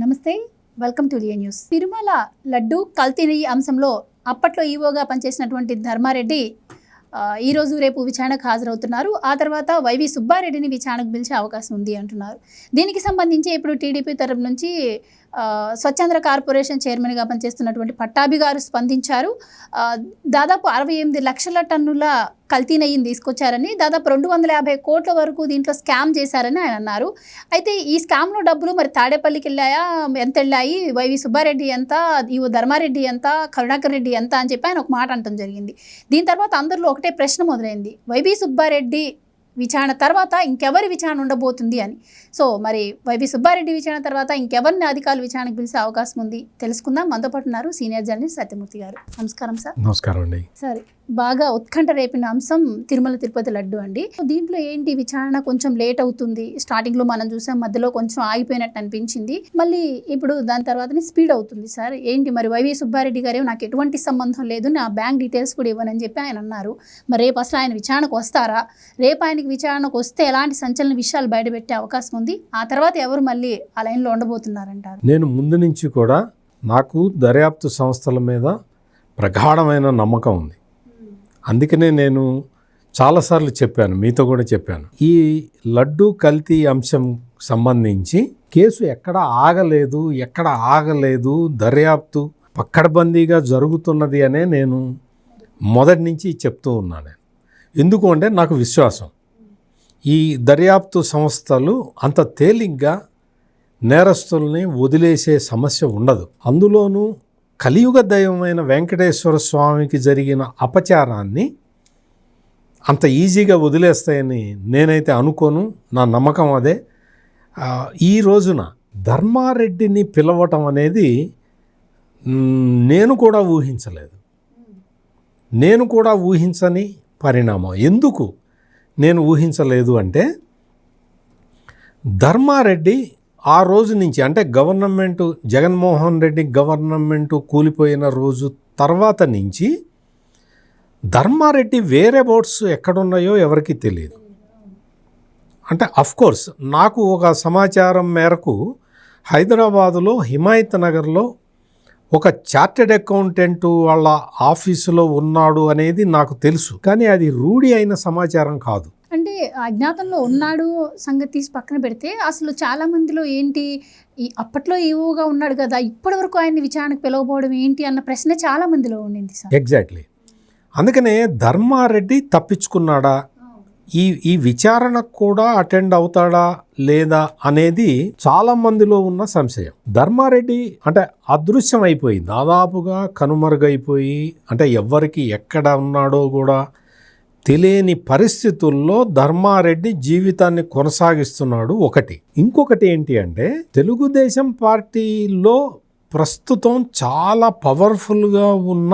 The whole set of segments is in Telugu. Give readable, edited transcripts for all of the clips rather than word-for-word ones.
నమస్తే, వెల్కమ్ టు లియా న్యూస్. తిరుమల లడ్డు కల్తీ అంశంలో అప్పట్లో ఈవోగా పనిచేసినటువంటి ధర్మారెడ్డి ఈరోజు రేపు విచారణకు హాజరవుతున్నారు. ఆ తర్వాత వైవి సుబ్బారెడ్డిని విచారణకు పిలిచే అవకాశం ఉంది అంటున్నారు. దీనికి సంబంధించి ఇప్పుడు టీడీపీ తరపు నుంచి స్వచ్ఛంద్ర కార్పొరేషన్ చైర్మన్గా పనిచేస్తున్నటువంటి పట్టాభి గారు స్పందించారు. దాదాపు 68 లక్షల టన్నుల కల్తీ నెయ్యిని తీసుకొచ్చారని, దాదాపు 250 కోట్ల వరకు దీంట్లో స్కామ్ చేశారని ఆయన అన్నారు. అయితే ఈ స్కామ్లో డబ్బులు మరి తాడేపల్లికి వెళ్ళాయా, ఎంత వెళ్ళాయి, వైవి సుబ్బారెడ్డి ఎంత, ఈవో ధర్మారెడ్డి ఎంత, కరుణాకర్ రెడ్డి ఎంత అని చెప్పి ఆయన ఒక మాట అనడం జరిగింది. దీని తర్వాత అందరిలో ఒకటే ప్రశ్న మొదలైంది, వైవి సుబ్బారెడ్డి విచారణ తర్వాత ఇంకెవరి విచారణ ఉండబోతుంది అని. సో మరి వైవి సుబ్బారెడ్డి విచారణ తర్వాత ఇంకెవరిని అధికారులు విచారణకు పిలిచే అవకాశం ఉంది తెలుసుకుందాం. మనతో పాటు ఉన్నారు సీనియర్ జర్నలిస్ట్ సత్యమూర్తి గారు. నమస్కారం సార్. నమస్కారం అండి. సరే, బాగా ఉత్కంఠ రేపిన అంశం తిరుమల తిరుపతి లడ్డు అండి. దీంట్లో ఏంటి విచారణ కొంచెం లేట్ అవుతుంది. స్టార్టింగ్లో మనం చూసాం, మధ్యలో కొంచెం ఆగిపోయినట్టు అనిపించింది, మళ్ళీ ఇప్పుడు దాని తర్వాతనే స్పీడ్ అవుతుంది. సార్ ఏంటి మరి వైవి సుబ్బారెడ్డి గారు నాకు ఎటువంటి సంబంధం లేదు, నా బ్యాంక్ డీటెయిల్స్ కూడా ఇవ్వనని చెప్పి ఆయన అన్నారు. మరి రేపు అసలు ఆయన విచారణకు వస్తారా? రేపు ఆయనకి విచారణకు వస్తే ఎలాంటి సంచలన విషయాలు బయటపెట్టే అవకాశం ఉంది? ఆ తర్వాత ఎవరు మళ్ళీ ఆ లైన్లో ఉండబోతున్నారంటారు? నేను ముందు నుంచి కూడా నాకు దర్యాప్తు సంస్థల మీద ప్రగాఢమైన నమ్మకం ఉంది. అందుకనే నేను చాలాసార్లు చెప్పాను, మీతో కూడా చెప్పాను, ఈ లడ్డు కల్తీ అంశం సంబంధించి కేసు ఎక్కడ ఆగలేదు, దర్యాప్తు పక్కడబందీగా జరుగుతున్నది అనే నేను మొదటి నుంచి చెప్తూ ఉన్నాను. ఎందుకు అంటే నాకు విశ్వాసం, ఈ దర్యాప్తు సంస్థలు అంత తేలిగ్గా నేరస్తుల్ని వదిలేసే సమస్య ఉండదు. అందులోనూ కలియుగ దైవమైన వెంకటేశ్వర స్వామికి జరిగిన అపచారాన్ని అంత ఈజీగా వదిలేస్తాయని నేనైతే అనుకోను. నా నమ్మకం అదే. ఈ రోజున ధర్మారెడ్డిని పిలవటం అనేది నేను కూడా ఊహించని పరిణామం. ఎందుకు నేను ఊహించలేదు అంటే, ధర్మారెడ్డి ఆ రోజు నుంచి, అంటే గవర్నమెంటు జగన్మోహన్ రెడ్డి గవర్నమెంటు కూలిపోయిన రోజు తర్వాత నుంచి ధర్మారెడ్డి వేరే బోట్స్ ఎక్కడున్నాయో ఎవరికి తెలియదు. అంటే అఫ్కోర్స్ నాకు ఒక సమాచారం మేరకు హైదరాబాదులో హిమాయత్ నగర్లో ఒక చార్టెడ్ అకౌంటెంట్ వాళ్ళ ఆఫీసులో ఉన్నాడు అనేది నాకు తెలుసు, కానీ అది రూఢి అయిన సమాచారం కాదు. అంటే అజ్ఞాతంలో ఉన్నాడు సంగతి తీసి పక్కన పెడితే, అసలు చాలా మందిలో ఏంటి, ఈ అప్పట్లో ఈవోగా ఉన్నాడు కదా, ఇప్పటి వరకు ఆయన్ని విచారణకు పిలవబోవడం ఏంటి అన్న ప్రశ్న చాలా మందిలో ఉండింది సార్. ఎగ్జాక్ట్లీ. అందుకనే ధర్మారెడ్డి తప్పించుకున్నాడా, ఈ విచారణకు కూడా అటెండ్ అవుతాడా లేదా అనేది చాలా మందిలో ఉన్న సంశయం. ధర్మారెడ్డి అంటే అదృశ్యం అయిపోయి, దాదాపుగా కనుమరుగైపోయి, అంటే ఎవరికి ఎక్కడ ఉన్నాడో కూడా తెలియని పరిస్థితుల్లో ధర్మారెడ్డి జీవితాన్ని కొనసాగిస్తున్నాడు. ఒకటి. ఇంకొకటి ఏంటి అంటే, తెలుగుదేశం పార్టీలో ప్రస్తుతం చాలా పవర్ఫుల్గా ఉన్న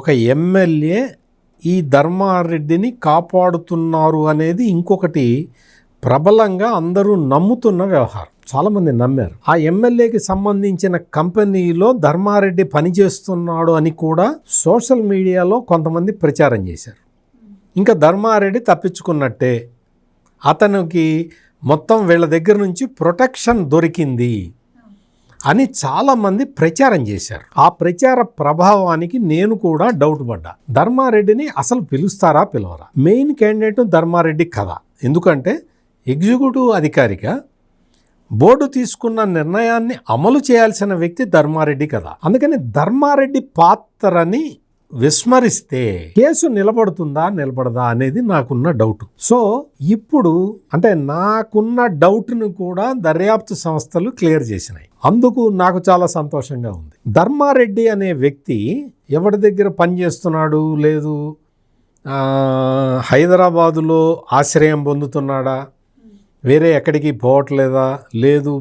ఒక ఎమ్మెల్యే ఈ ధర్మారెడ్డిని కాపాడుతున్నారు అనేది ఇంకొకటి ప్రబలంగా అందరూ నమ్ముతున్న వ్యవహారం. చాలామంది నమ్మారు. ఆ ఎమ్మెల్యేకి సంబంధించిన కంపెనీలో ధర్మారెడ్డి పనిచేస్తున్నాడు అని కూడా సోషల్ మీడియాలో కొంతమంది ప్రచారం చేశారు. ఇంకా ధర్మారెడ్డి తప్పించుకున్నట్టే, అతనికి మొత్తం వీళ్ళ దగ్గర నుంచి ప్రొటెక్షన్ దొరికింది అని చాలామంది ప్రచారం చేశారు. ఆ ప్రచార ప్రభావానికి నేను కూడా డౌట్ పడ్డా, ధర్మారెడ్డిని అసలు పిలుస్తారా పిలవరా? మెయిన్ క్యాండిడేట్ ధర్మారెడ్డి కదా, ఎందుకంటే ఎగ్జిక్యూటివ్ అధికారిగా బోర్డు తీసుకున్న నిర్ణయాన్ని అమలు చేయాల్సిన వ్యక్తి ధర్మారెడ్డి కదా. అందుకని ధర్మారెడ్డి పాత్రని విస్మరిస్తే కేసు నిలబడదా అనేది నాకున్న డౌట్. సో ఇప్పుడు అంటే నాకున్న డౌట్ను కూడా దర్యాప్తు సంస్థలు క్లియర్ చేసినాయి. అందుకు నాకు చాలా సంతోషంగా ఉంది. ధర్మారెడ్డి అనే వ్యక్తి ఎవరి దగ్గర పనిచేస్తున్నాడు, లేదు హైదరాబాదులో ఆశ్రయం పొందుతున్నాడా, వేరే ఎక్కడికి పోవట్లేదా, లేదు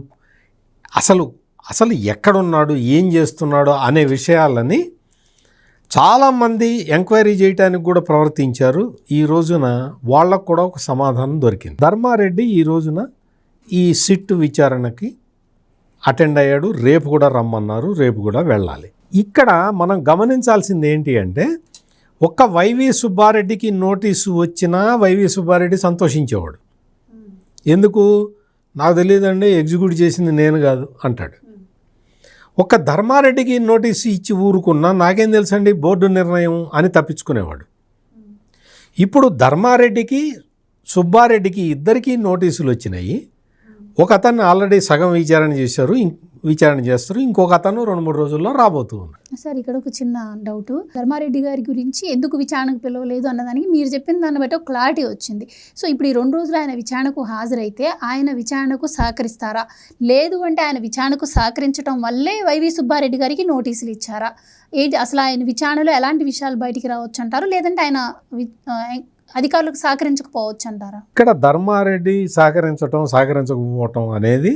అసలు ఎక్కడున్నాడు, ఏం చేస్తున్నాడు అనే విషయాలని చాలామంది ఎంక్వైరీ చేయడానికి కూడా ప్రవర్తించారు. ఈ రోజున వాళ్ళకు కూడా ఒక సమాధానం దొరికింది. ధర్మారెడ్డి ఈ రోజున ఈ సిట్ విచారణకి అటెండ్ అయ్యాడు. రేపు కూడా రమ్మన్నారు, రేపు కూడా వెళ్ళాలి. ఇక్కడ మనం గమనించాల్సింది ఏంటి అంటే, ఒక్క వైవి సుబ్బారెడ్డికి నోటీసు వచ్చినా వైవి సుబ్బారెడ్డి సంతోషించేవాడు. ఎందుకు? నాకు తెలియదండి, ఎగ్జిక్యూట్ చేసింది నేను కాదు అంటాడు. ఒక ధర్మారెడ్డికి నోటీసు ఇచ్చి ఊరుకున్నా నాకేం తెలుసండి బోర్డు నిర్ణయం అని తప్పించుకునేవాడు. ఇప్పుడు ధర్మారెడ్డికి సుబ్బారెడ్డికి ఇద్దరికీ నోటీసులు వచ్చినాయి. ఒక అతన్ని ఆల్రెడీ సగం విచారణ చేస్తారు, ఇంకొక అతను 2-3 రోజుల్లో రాబోతూ ఉన్నాడు. సార్ ఇక్కడ ఒక చిన్న డౌట్, ధర్మారెడ్డి గారి గురించి ఎందుకు విచారణకు పిలవలేదు అన్నదానికి మీరు చెప్పిన దాన్ని బట్టి ఒక క్లారిటీ వచ్చింది. సో ఇప్పుడు ఈ 2 రోజులు ఆయన విచారణకు హాజరైతే ఆయన విచారణకు సహకరిస్తారా, లేదు అంటే ఆయన విచారణకు సహకరించడం వల్లే వైవి సుబ్బారెడ్డి గారికి నోటీసులు ఇచ్చారా, ఏంటి అసలు ఆయన విచారణలో ఎలాంటి విషయాలు బయటికి రావచ్చు అంటారు, లేదంటే ఆయన అధికారులకు సహకరించకపోవచ్చు అంటారా? ఇక్కడ ధర్మారెడ్డి సహకరించకపోవటం అనేది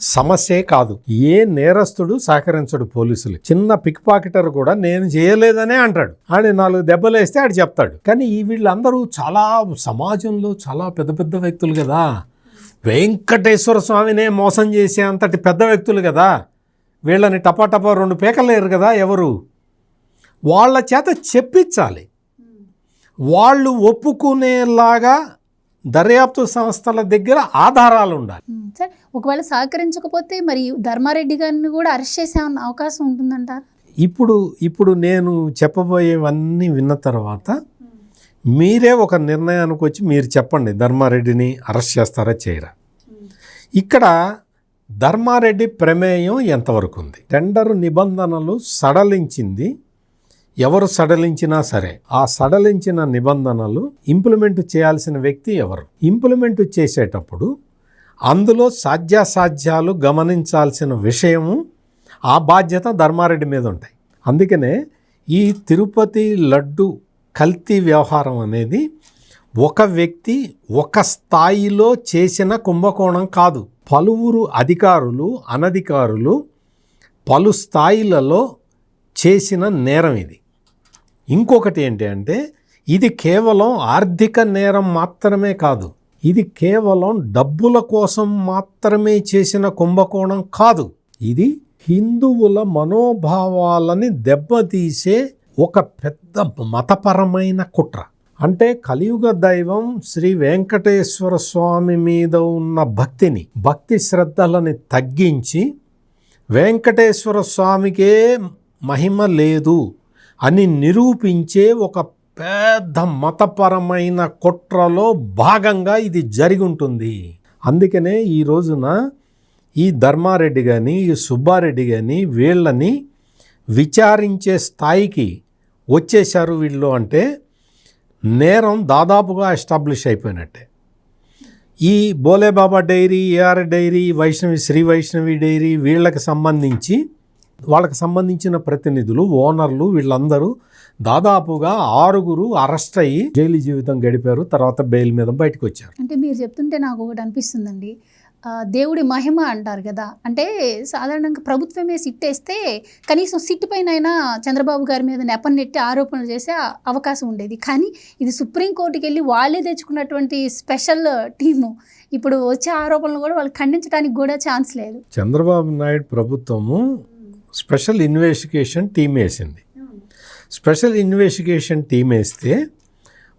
సమస్యే కాదు. ఏ నేరస్తుడు సహకరించడు పోలీసులు. చిన్న పిక్ పాకెటర్ కూడా నేను చేయలేదనే అంటాడు. ఆడి 4 దెబ్బలు వేస్తే ఆడు చెప్తాడు. కానీ వీళ్ళందరూ చాలా సమాజంలో చాలా పెద్ద పెద్ద వ్యక్తులు కదా, వెంకటేశ్వర స్వామినే మోసం చేసే అంతటి పెద్ద వ్యక్తులు కదా. వీళ్ళని టపాటపా 2 పేకలేరు కదా ఎవరు. వాళ్ళ చేత చెప్పించాలి, వాళ్ళు ఒప్పుకునేలాగా దర్యాప్తు సంస్థల దగ్గర ఆధారాలు ఉండాలి. సార్ ఒకవేళ సహకరించకపోతే మరి ధర్మారెడ్డి గారిని కూడా అరెస్ట్ చేసే అవకాశం ఉంటుందంటారు? ఇప్పుడు నేను చెప్పబోయేవన్నీ విన్న తర్వాత మీరే ఒక నిర్ణయానికి వచ్చి మీరు చెప్పండి, ధర్మారెడ్డిని అరెస్ట్ చేస్తారా చేయరా. ఇక్కడ ధర్మారెడ్డి ప్రమేయం ఎంతవరకు ఉంది? టెండర్ నిబంధనలు సడలించింది ఎవరు సడలించినా సరే, ఆ సడలించిన నిబంధనలు ఇంప్లిమెంట్ చేయాల్సిన వ్యక్తి ఎవరు? ఇంప్లిమెంట్ చేసేటప్పుడు అందులో సాధ్యాసాధ్యాలు గమనించాల్సిన విషయము, ఆ బాధ్యత ధర్మారెడ్డి మీద ఉంటాయి. అందుకనే ఈ తిరుపతి లడ్డు కల్తీ వ్యవహారం అనేది ఒక వ్యక్తి ఒక స్థాయిలో చేసిన కుంభకోణం కాదు. పలువురు అధికారులు అనధికారులు పలు స్థాయిలలో చేసిన నేరం ఇది. ఇంకొకటి ఏంటి అంటే ఇది కేవలం ఆర్థిక నేరం మాత్రమే కాదు, ఇది కేవలం డబ్బుల కోసం మాత్రమే చేసిన కుంభకోణం కాదు. ఇది హిందువుల మనోభావాలని దెబ్బతీసే ఒక పెద్ద మతపరమైన కుట్ర. అంటే కలియుగ దైవం శ్రీ వెంకటేశ్వర స్వామి మీద ఉన్న భక్తి శ్రద్ధలని తగ్గించి వెంకటేశ్వర స్వామికే మహిమ లేదు అని నిరూపించే ఒక పెద్ద మతపరమైన కుట్రలో భాగంగా ఇది జరిగి ఉంటుంది. అందుకనే ఈ రోజున ఈ ధర్మారెడ్డి కానీ ఈ సుబ్బారెడ్డి కానీ వీళ్ళని విచారించే స్థాయికి వచ్చేశారు వీళ్ళు. అంటే నేరం దాదాపుగా ఎస్టాబ్లిష్ అయిపోయినట్టే. ఈ Bolebaba dairy, AR dairy, Shri Vaishnavi dairy వీళ్ళకి వాళ్ళకి సంబంధించిన ప్రతినిధులు, ఓనర్లు వీళ్ళందరూ దాదాపుగా 6 అరెస్ట్ అయ్యి జైలు జీవితం గడిపారు. తర్వాత బెయిల్ మీద బయటకు వచ్చారు. అంటే మీరు చెప్తుంటే నాకు ఒకటి అనిపిస్తుందండి, దేవుడి మహిమ అంటారు కదా, అంటే సాధారణంగా ప్రభుత్వమే సిట్ వేస్తే కనీసం సిట్ పైన అయినా చంద్రబాబు గారి మీద నెపం నెట్టి ఆరోపణలు చేసే అవకాశం ఉండేది. కానీ ఇది సుప్రీంకోర్టుకి వెళ్ళి వాళ్ళే తెచ్చుకున్నటువంటి స్పెషల్ టీము, ఇప్పుడు వచ్చే ఆరోపణలు కూడా వాళ్ళు ఖండించడానికి కూడా ఛాన్స్ లేదు. చంద్రబాబు నాయుడు ప్రభుత్వము స్పెషల్ ఇన్వెస్టిగేషన్ టీం వేసింది. స్పెషల్ ఇన్వెస్టిగేషన్ టీం వేస్తే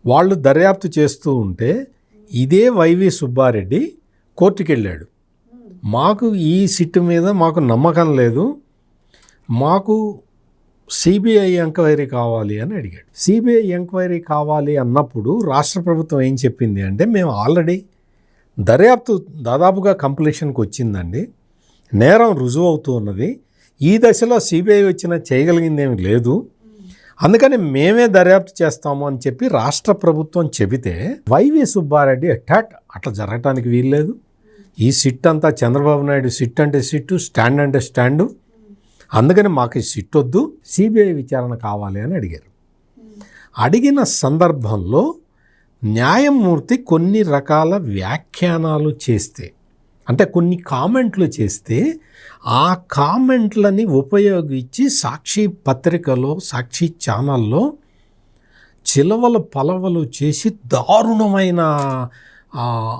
వాళ్ళు దర్యాప్తు చేస్తూ ఉంటే ఇదే వైవి సుబ్బారెడ్డి కోర్టుకి వెళ్ళాడు. మాకు ఈ సిట్ మీద మాకు నమ్మకం లేదు, మాకు సిబిఐ ఎంక్వైరీ కావాలి అని అడిగాడు. సిబిఐ ఎంక్వైరీ కావాలి అన్నప్పుడు రాష్ట్ర ప్రభుత్వం ఏం చెప్పింది అంటే, మేము ఆల్రెడీ దర్యాప్తు దాదాపుగా కంప్లీషన్కి వచ్చిందండి, నేరం రుజువు అవుతూ ఉన్నది, ఈ దశలో సిబిఐ వచ్చినా చేయగలిగిందేమి లేదు, అందుకని మేమే దర్యాప్తు చేస్తాము అని చెప్పి రాష్ట్ర ప్రభుత్వం చెబితే వైవి సుబ్బారెడ్డి అట్లా జరగటానికి వీల్లేదు, ఈ సిట్ అంతా చంద్రబాబు నాయుడు సిట్ అంటే సిట్టు, స్టాండ్ అంటే స్టాండు, అందుకని మాకు ఈ సిట్ వద్దు, సిబిఐ విచారణ కావాలి అని అడిగారు. అడిగిన సందర్భంలో న్యాయమూర్తి కొన్ని రకాల వ్యాఖ్యానాలు చేస్తే, అంటే కొన్ని కామెంట్లు చేస్తే ఆ కామెంట్లని ఉపయోగించి సాక్షి పత్రికలో, సాక్షి ఛానల్లో చిలవలు పలవలు చేసి దారుణమైన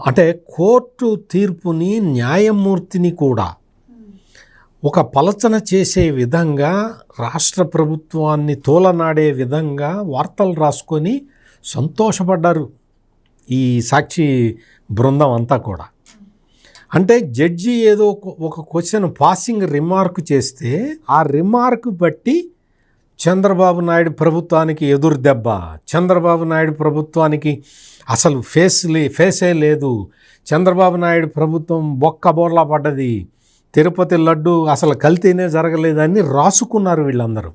అంటే కోర్టు తీర్పుని, న్యాయమూర్తిని కూడా ఒక పలచన చేసే విధంగా, రాష్ట్ర ప్రభుత్వాన్ని తోలనాడే విధంగా వార్తలు రాసుకొని సంతోషపడ్డారు ఈ సాక్షి బృందం అంతా కూడా. అంటే జడ్జి ఏదో ఒక క్వశ్చన్ పాసింగ్ రిమార్క్ చేస్తే ఆ రిమార్క్ బట్టి చంద్రబాబు నాయుడు ప్రభుత్వానికి ఎదురు దెబ్బ, చంద్రబాబు నాయుడు ప్రభుత్వానికి అసలు ఫేసే లేదు, చంద్రబాబు నాయుడు ప్రభుత్వం బొక్క బోర్లా పడ్డది, తిరుపతి లడ్డు అసలు కల్తీనే జరగలేదని రాసుకున్నారు వీళ్ళందరూ.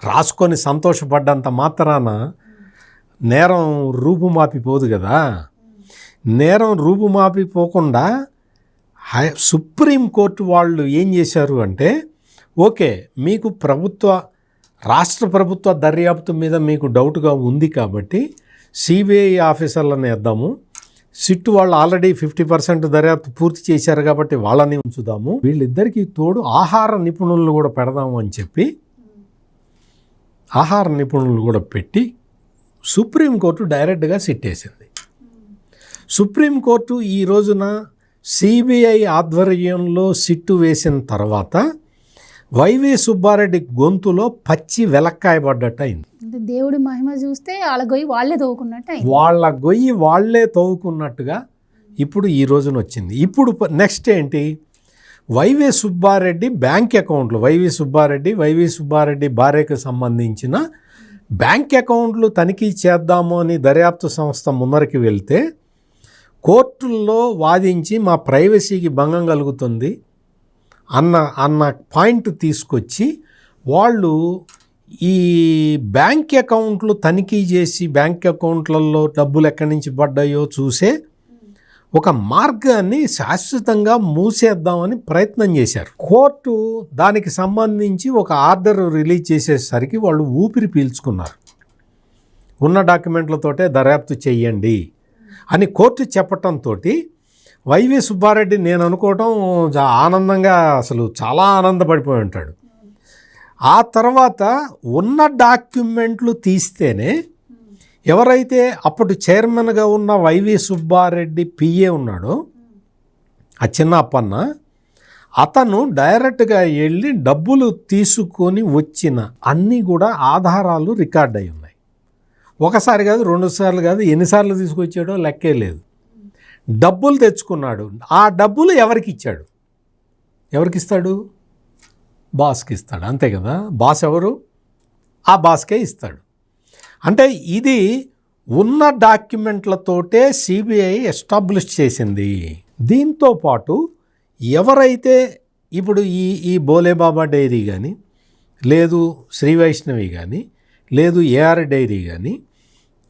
రాసుకొని సంతోషపడ్డంత మాత్రాన నేరం రూపుమాపిపోదు కదా. నేరం రూపుమాపిపోకుండా సుప్రీంకోర్టు వాళ్ళు ఏం చేశారు అంటే, ఓకే మీకు రాష్ట్ర ప్రభుత్వ దర్యాప్తు మీద మీకు డౌట్గా ఉంది కాబట్టి సిబిఐ ఆఫీసర్లను వేద్దాము, సిట్ వాళ్ళు ఆల్రెడీ 50% దర్యాప్తు పూర్తి చేశారు కాబట్టి వాళ్ళని ఉంచుదాము, వీళ్ళిద్దరికీ తోడు ఆహార నిపుణులను కూడా పెడదాము అని చెప్పి ఆహార నిపుణులను కూడా పెట్టి సుప్రీంకోర్టు డైరెక్ట్గా సిట్ వేసింది. సుప్రీంకోర్టు ఈ రోజున సిబిఐ ఆధ్వర్యంలో సిట్టు వేసిన తర్వాత వైవి సుబ్బారెడ్డి గొంతులో పచ్చి వెలక్కాయబడ్డట్టు అయింది. దేవుడి మహిమ చూస్తే వాళ్ళ గొయ్యి వాళ్ళే తవ్వుకున్నట్టు అయింది. వాళ్ళ గొయ్యి వాళ్ళే తవ్వుకున్నట్టుగా ఇప్పుడు ఈ రోజున వచ్చింది. ఇప్పుడు నెక్స్ట్ ఏంటి, వైవి సుబ్బారెడ్డి బ్యాంక్ అకౌంట్లు, వైవి సుబ్బారెడ్డి భార్యకు సంబంధించిన బ్యాంక్ అకౌంట్లు తనిఖీ చేద్దాము అని దర్యాప్తు సంస్థ ముందరికి వెళ్తే కోర్టుల్లో వాదించి మా ప్రైవసీకి భంగం కలుగుతుంది అన్న పాయింట్ తీసుకొచ్చి వాళ్ళు ఈ బ్యాంక్ అకౌంట్లు తనిఖీ చేసి బ్యాంక్ అకౌంట్లలో డబ్బులు ఎక్కడి నుంచి పడ్డాయో చూసే ఒక మార్గాన్ని శాశ్వతంగా మూసేద్దామని ప్రయత్నం చేశారు. కోర్టు దానికి సంబంధించి ఒక ఆర్డర్ రిలీజ్ చేసేసరికి వాళ్ళు ఊపిరి పీల్చుకున్నారు. ఉన్న డాక్యుమెంట్లతోటే దర్యాప్తు చెయ్యండి అని కోర్టు చెప్పటంతో వైవి సుబ్బారెడ్డి నేను అనుకోవటం ఆనందంగా అసలు చాలా ఆనందపడిపోయి ఉంటాడు. ఆ తర్వాత ఉన్న డాక్యుమెంట్లు తీస్తేనే ఎవరైతే అప్పుడు చైర్మన్గా ఉన్న వైవి సుబ్బారెడ్డి పిఏ ఉన్నాడో ఆ చిన్న అప్పన్న, అతను డైరెక్ట్గా వెళ్ళి డబ్బులు తీసుకొని వచ్చిన అన్నీ కూడా ఆధారాలు రికార్డ్ అయి ఉన్నాయి. ఒకసారి కాదు, 2 సార్లు కాదు, ఎన్నిసార్లు తీసుకొచ్చాడో లెక్కే లేదు. డబ్బులు తెచ్చుకున్నాడు. ఆ డబ్బులు ఎవరికి ఇచ్చాడు? ఎవరికి ఇస్తాడు? బాస్కి ఇస్తాడు, అంతే కదా. బాస్ ఎవరు? ఆ బాస్కే ఇస్తాడు. అంటే ఇది ఉన్న డాక్యుమెంట్లతోటే సిబిఐ ఎస్టాబ్లిష్ చేసింది. దీంతో పాటు ఎవరైతే ఇప్పుడు ఈ బోలేబాబా డైరీ కానీ, లేదు శ్రీ వైష్ణవి కానీ, లేదు ఏఆర్ డైరీ కానీ,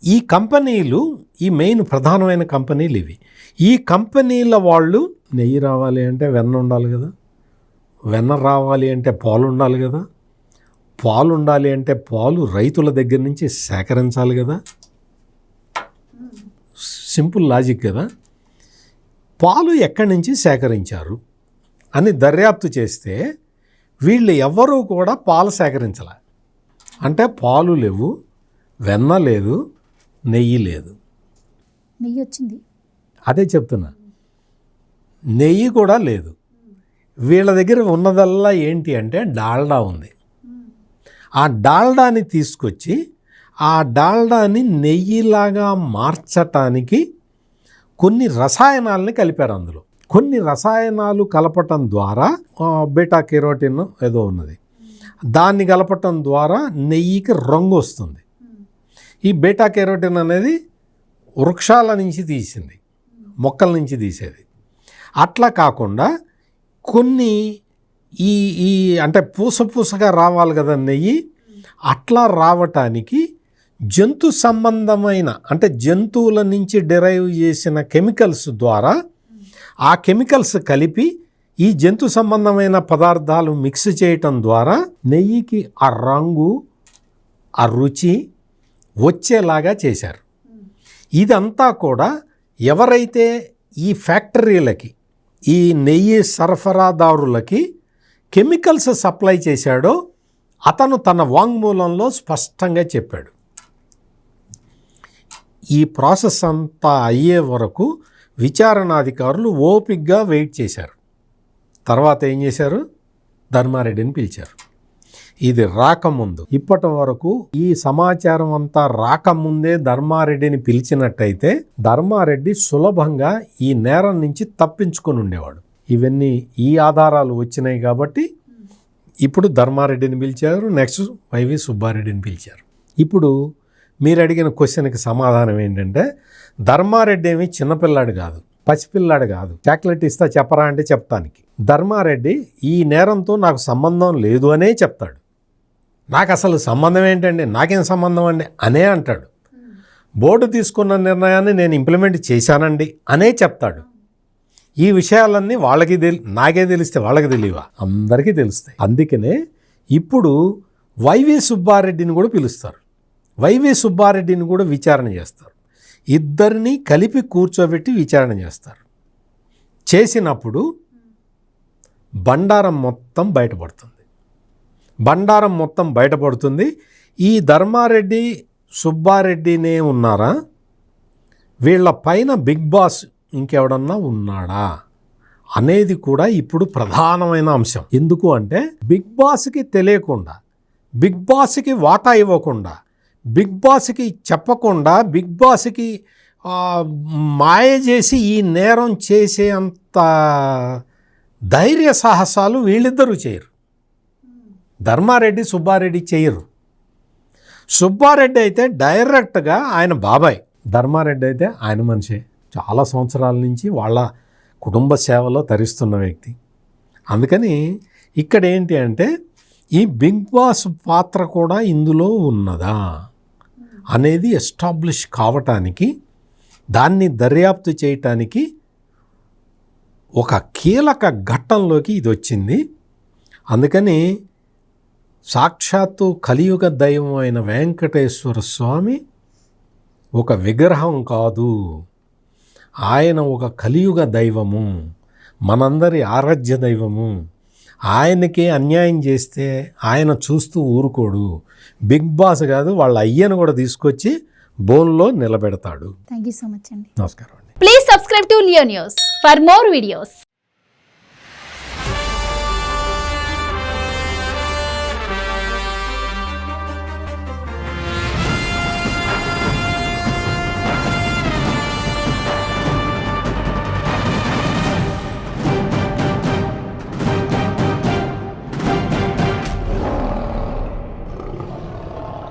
ఈ కంపెనీలు, ఈ మెయిన్ ప్రధానమైన కంపెనీలు ఇవి. ఈ కంపెనీల వాళ్ళు నెయ్యి రావాలి అంటే వెన్న ఉండాలి కదా, వెన్న రావాలి అంటే పాలు ఉండాలి కదా, పాలు ఉండాలి అంటే పాలు రైతుల దగ్గర నుంచి సేకరించాలి కదా. సింపుల్ లాజిక్ కదా. పాలు ఎక్కడి నుంచి సేకరించారు అని దర్యాప్తు చేస్తే వీళ్ళు ఎవ్వరూ కూడా పాలు సేకరించాలి. అంటే పాలు లేవు, వెన్న లేదు, నెయ్యి లేదు. నెయ్యి వచ్చింది, అదే చెప్తున్నా, నెయ్యి కూడా లేదు. వీళ్ళ దగ్గర ఉన్నదల్లా ఏంటి అంటే డాల్డా ఉంది. ఆ డాల్డాని తీసుకొచ్చి ఆ డాల్డాని నెయ్యిలాగా మార్చటానికి కొన్ని రసాయనాలని కలిపారు. అందులో కొన్ని రసాయనాలు కలపటం ద్వారా బీటా కెరోటిన్ ఏదో ఉన్నది, దాన్ని కలపటం ద్వారా నెయ్యికి రంగు వస్తుంది. ఈ బీటా కెరోటిన్ అనేది వృక్షాల నుంచి తీసింది, మొక్కల నుంచి తీసేది. అట్లా కాకుండా కొన్ని ఈ అంటే పూసగా రావాలి కదా నెయ్యి, అట్లా రావటానికి జంతు సంబంధమైన అంటే జంతువుల నుంచి డిరైవ్ చేసిన కెమికల్స్ ద్వారా ఆ కెమికల్స్ కలిపి ఈ జంతు సంబంధమైన పదార్థాలు మిక్స్ చేయటం ద్వారా నెయ్యికి ఆ రంగు, ఆ రుచి వచ్చేలాగా చేశారు. ఇదంతా కూడా ఎవరైతే ఈ ఫ్యాక్టరీలకి, ఈ నెయ్యి సరఫరాదారులకి కెమికల్స్ సప్లై చేశాడో అతను తన వాంగ్మూలంలో స్పష్టంగా చెప్పాడు. ఈ ప్రాసెస్ అంతా అయ్యే వరకు విచారణాధికారులు ఓపికగా వెయిట్ చేశారు. తర్వాత ఏం చేశారు? ధర్మారెడ్డిని పిలిచారు. ఇది రాకముందు, ఇప్పటి వరకు ఈ సమాచారం అంతా రాకముందే ధర్మారెడ్డిని పిలిచినట్టయితే ధర్మారెడ్డి సులభంగా ఈ నేరం నుంచి తప్పించుకొని ఉండేవాడు. ఇవన్నీ ఈ ఆధారాలు వచ్చినాయి కాబట్టి ఇప్పుడు ధర్మారెడ్డిని పిలిచారు, నెక్స్ట్ వైవి సుబ్బారెడ్డిని పిలిచారు. ఇప్పుడు మీరు అడిగిన క్వశ్చన్కి సమాధానం ఏంటంటే, ధర్మారెడ్డి ఏమి చిన్నపిల్లాడు కాదు, పసిపిల్లాడు కాదు. చాక్లెట్ ఇస్తా చెప్పరా అంటే చెప్తానికి. ధర్మారెడ్డి ఈ నేరంతో నాకు సంబంధం లేదు అనే చెప్తాడు. నాకు అసలు సంబంధం ఏంటండి, నాకేం సంబంధం అండి అనే అంటాడు. బోర్డు తీసుకున్న నిర్ణయాన్ని నేను ఇంప్లిమెంట్ చేశానండి అనే చెప్తాడు. ఈ విషయాలన్నీ వాళ్ళకి నాకే తెలిస్తే వాళ్ళకి తెలియవా? అందరికీ తెలుస్తాయి. అందుకనే ఇప్పుడు వైవి సుబ్బారెడ్డిని కూడా పిలుస్తారు, వైవి సుబ్బారెడ్డిని కూడా విచారణ చేస్తారు. ఇద్దరిని కలిపి కూర్చోబెట్టి విచారణ చేస్తారు. చేసినప్పుడు బండారం మొత్తం బయటపడుతుంది. బండారం మొత్తం బయటపడుతుంది. ఈ ధర్మారెడ్డి సుబ్బారెడ్డినే ఉన్నారా, వీళ్ళ పైన బిగ్ బాస్ ఇంకెవడన్నా ఉన్నాడా అనేది కూడా ఇప్పుడు ప్రధానమైన అంశం. ఎందుకు అంటే బిగ్ బాస్కి తెలియకుండా, బిగ్ బాస్కి వాటా ఇవ్వకుండా, బిగ్ బాస్కి చెప్పకుండా, బిగ్ బాస్కి మాయ చేసి ఈ నేరం చేసే అంత ధైర్య సాహసాలు వీళ్ళిద్దరూ చేయరు. ధర్మారెడ్డి సుబ్బారెడ్డి చేయరు. సుబ్బారెడ్డి అయితే డైరెక్ట్గా ఆయన బాబాయ్, ధర్మారెడ్డి అయితే ఆయన మనిషే. చాలా సంవత్సరాల నుంచి వాళ్ళ కుటుంబ సేవలో తరిస్తున్న వ్యక్తి. అందుకని ఇక్కడ ఏంటి అంటే ఈ బిగ్ బాస్ పాత్ర కూడా ఇందులో ఉన్నదా అనేది ఎస్టాబ్లిష్ కావటానికి, దాన్ని దర్యాప్తు చేయటానికి ఒక కీలక ఘట్టంలోకి ఇది వచ్చింది. అందుకని సాక్షాత్తు కలియుగ దైవం అయిన వెంకటేశ్వర స్వామి ఒక విగ్రహం కాదు, ఆయన ఒక కలియుగ దైవము, మనందరి ఆరాధ్య దైవము. ఆయనకే అన్యాయం చేస్తే ఆయన చూస్తూ ఊరుకోడు. బిగ్ బాస్ కాదు, వాళ్ళ అయ్యను కూడా తీసుకొచ్చి బోన్లో నిలబెడతాడు. థ్యాంక్ యూ సో మచ్ అండి. నమస్కారం అండి. Please subscribe to Leo news for more videos.